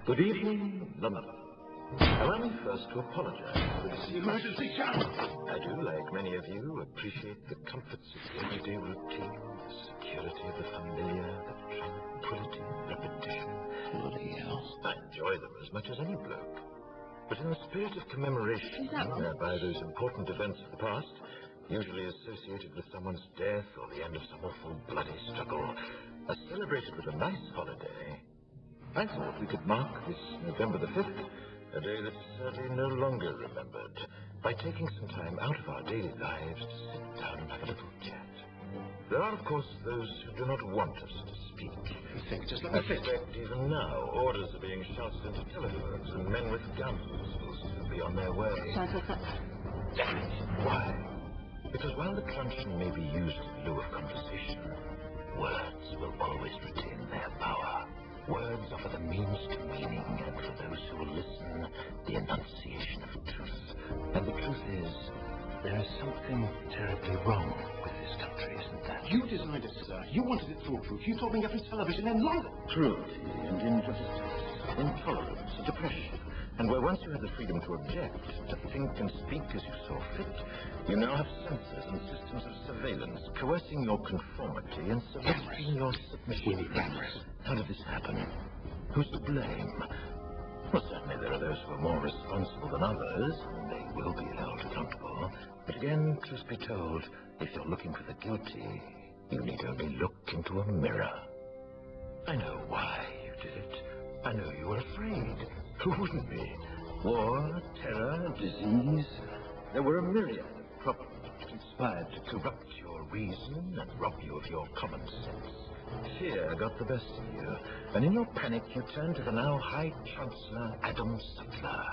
Good evening, London. Allow me first to apologize for this emergency channel. I do, like many of you, appreciate the comforts of the everyday routine, the security of the familiar, the tranquility of repetition. Bloody hell. I enjoy them as much as any bloke. But in the spirit of commemoration, by those important events of the past, usually associated with someone's death or the end of some awful bloody struggle, are celebrated with a nice holiday, I thought we could mark this November the 5th, a day that is sadly no longer remembered, by taking some time out of our daily lives to sit down and have a little chat. There are, of course, those who do not want us to speak. Just let me think. I suspect even now orders are being shouted into telephones, and men with guns will soon be on their way. Damn it! Why? Because while the truncheon may be used in lieu of conversation, words will always retain their power. Words offer the means to meaning, and for those who will listen, the enunciation of truth. And the truth is, there is something terribly wrong with this country, isn't there? You designed it, sir. You wanted it foolproof. You told me every television in London. Cruelty and injustice, intolerance and oppression. And where once you had the freedom to object, to think and speak as you saw fit, you now have censors and systems of surveillance coercing your conformity and soliciting your submission. We need cameras. How did this happen? Who's to blame? Well, certainly there are those who are more responsible than others, and they will be held accountable. But again, truth be told, if you're looking for the guilty, you need only look into a mirror. I know why you did it. I know you were afraid. Who wouldn't be? War, terror, disease. There were a myriad of problems that conspired to corrupt your reason and rob you of your common sense. Fear got the best of you, and in your panic you turned to the now High Chancellor Adam Sutler.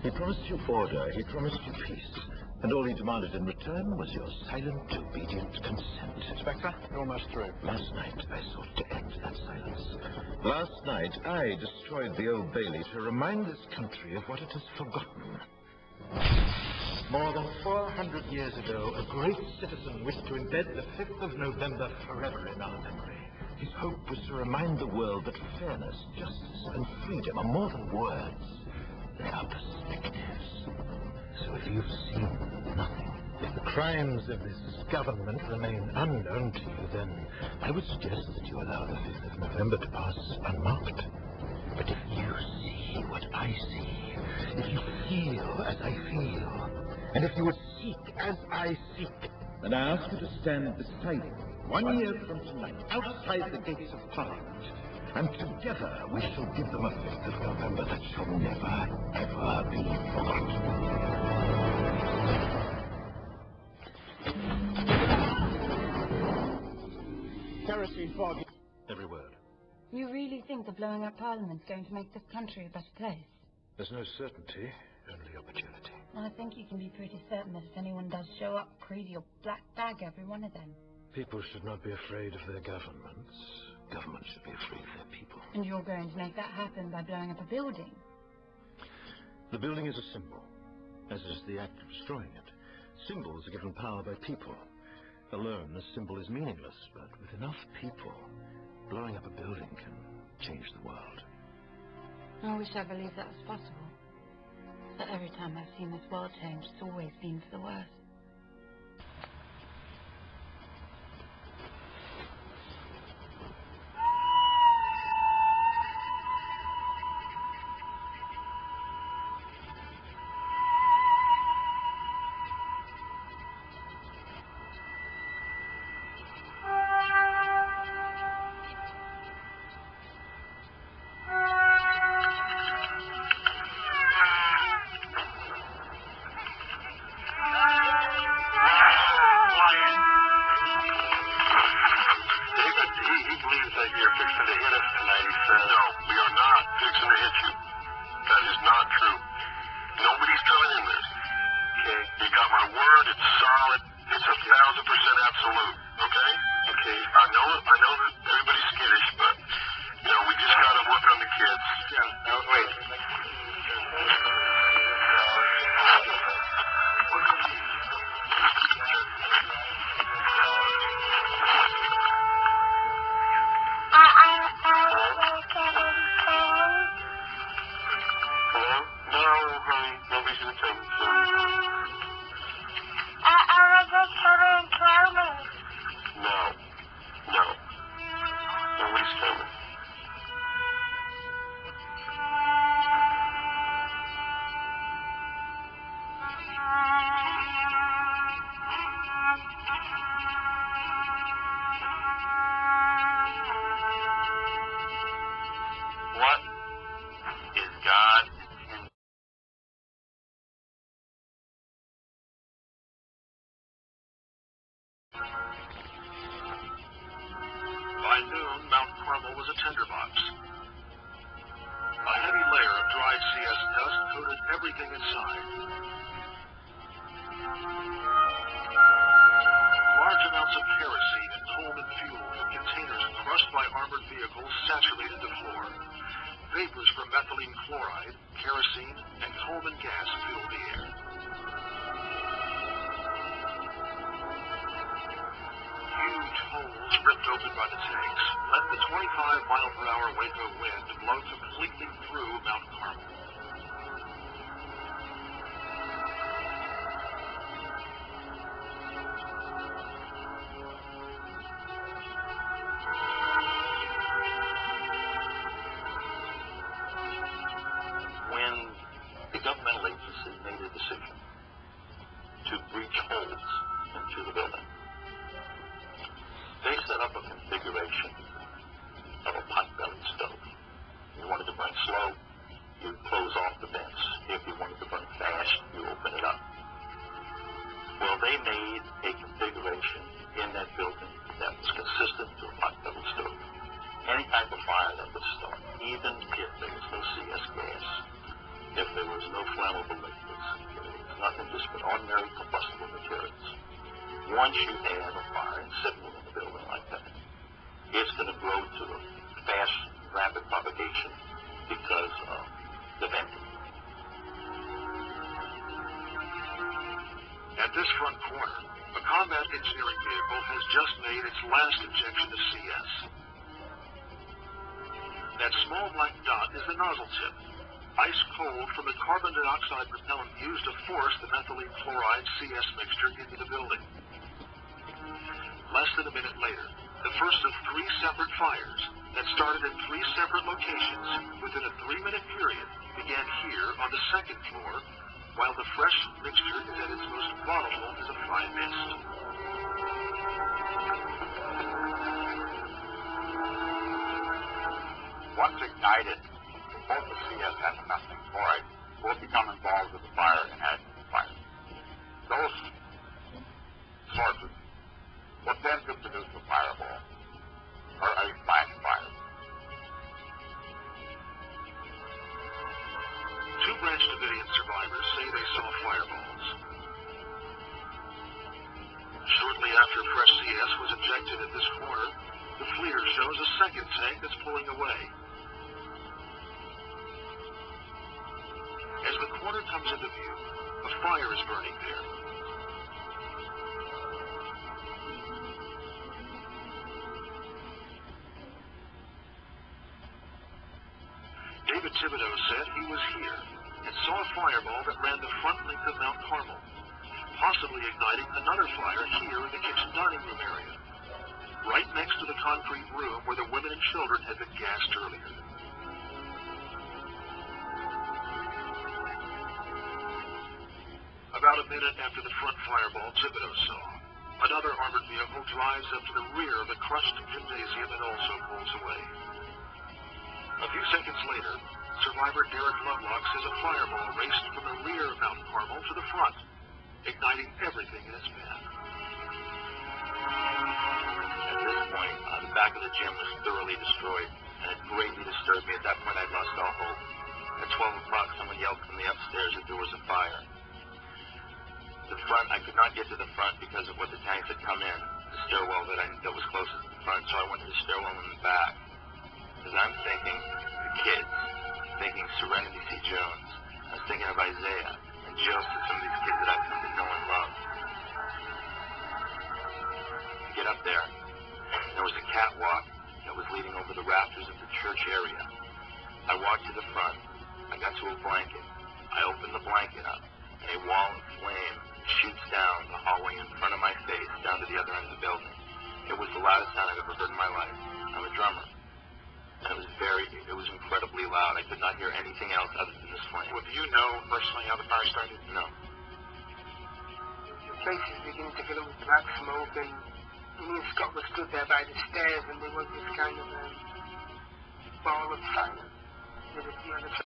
He promised you order, he promised you peace, and all he demanded in return was your silent, obedient consent. Inspector, you're almost through. Last night I sought to end that silence. Last night I destroyed the Old Bailey to remind this country of what it has forgotten. More than 400 years ago, a great citizen wished to embed the 5th of November forever in our memory. His hope was to remind the world that fairness, justice, and freedom are more than words. They are perspectives. So if you've seen nothing, if the crimes of this government remain unknown to you, then I would suggest that you allow the 5th of November to pass unmarked. But if you see what I see, if you feel as I feel, and if you would seek as I seek, then I ask you to stand beside me 1 year from tonight, outside the gates of Parliament, and together we shall give them a 5th of November that shall never, ever be forgotten. Kerosene fog. Every word. You really think the blowing up Parliament's going to make this country a better place? There's no certainty, only opportunity. I think you can be pretty certain that if anyone does show up, Creedy will black bag every one of them. People should not be afraid of their governments. Governments should be afraid of their people. And you're going to make that happen by blowing up a building? The building is a symbol, as is the act of destroying it. Symbols are given power by people. Alone, a symbol is meaningless, but with enough people, blowing up a building can change the world. I wish I believed that was possible. But every time I've seen this world change, it's always been for the worse. By noon, Mount Carmel was a tinderbox. A heavy layer of dried CS dust coated everything inside. Large amounts of kerosene and coal-in fuel from containers crushed by armored vehicles saturated the floor. Vapors from methylene chloride, kerosene, and coal-in gas filled the air. Huge holes ripped open by the tanks let the 25-mile-per-hour Waco wind blow completely through Mount Carmel. When the governmental agency made a decision to breach holes into the building, they set up a configuration of a pot-bellied stove. If you wanted to burn slow, you close off the vents. If you wanted to burn fast, you open it up. Well, they made a configuration in that building that was consistent to a pot-bellied stove. Any type of fire that would start, even if there was no CS gas, if there was no flammable liquids, if there was nothing just but ordinary combustible materials. Once you have a fire sitting in the building like that, it's going to grow to a fast, rapid propagation because of the venting. At this front corner, a combat engineering vehicle has just made its last injection of CS. That small black dot is the nozzle tip, ice cold from the carbon dioxide propellant used to force the methylene chloride CS mixture into the building. Less than a minute later, the first of 3 separate fires that started in 3 separate locations within a 3-minute period began here on the 2nd floor, while the fresh mixture is at its most volatile as a fine mist. Once ignited, both the CS and the methylene chloride will become involved with the fire and add to the fire. Those sources what then could produce a fireball, or a flash fire. 2 Branch Davidian survivors say they saw fireballs. Shortly after fresh CS was injected at this corner, the FLIR shows a second tank that's pulling away. As the corner comes into view, a fire is burning there. David Thibodeau said he was here and saw a fireball that ran the front length of Mount Carmel, possibly igniting another fire here in the kitchen dining room area, right next to the concrete room where the women and children had been gassed earlier. About a minute after the front fireball Thibodeau saw, another armored vehicle drives up to the rear of the crushed gymnasium and also pulls away. A few seconds later, survivor Derek Lovelock says a fireball raced from the rear of Mount Carmel to the front, igniting everything in its path. At this point, the back of the gym was thoroughly destroyed, and it greatly disturbed me. At that point, I'd lost all hope. At 12 o'clock, someone yelled from the upstairs that there was a fire. The front, I could not get to the front because of what the tanks had come in, the stairwell that was closest to the front, so I went to the stairwell in the back. Because I'm thinking the kids, thinking Serenity C. Jones. I was thinking of Isaiah and Joseph, some of these kids that I've come to know and love. To get up there, there was a catwalk that was leading over the rafters of the church area. I walked to the front. I got to a blanket. I opened the blanket up, and a wall of flame shoots down the hallway in front of my face down to the other end of the building. It was the loudest sound I've ever heard in my life. I'm a drummer. And it was incredibly loud. I could not hear anything else other than this flame. Well, do you know personally how the fire started? No. The place is beginning to fill up with black smoke, and me and Scott were stood there by the stairs, and there was this kind of a ball of fire.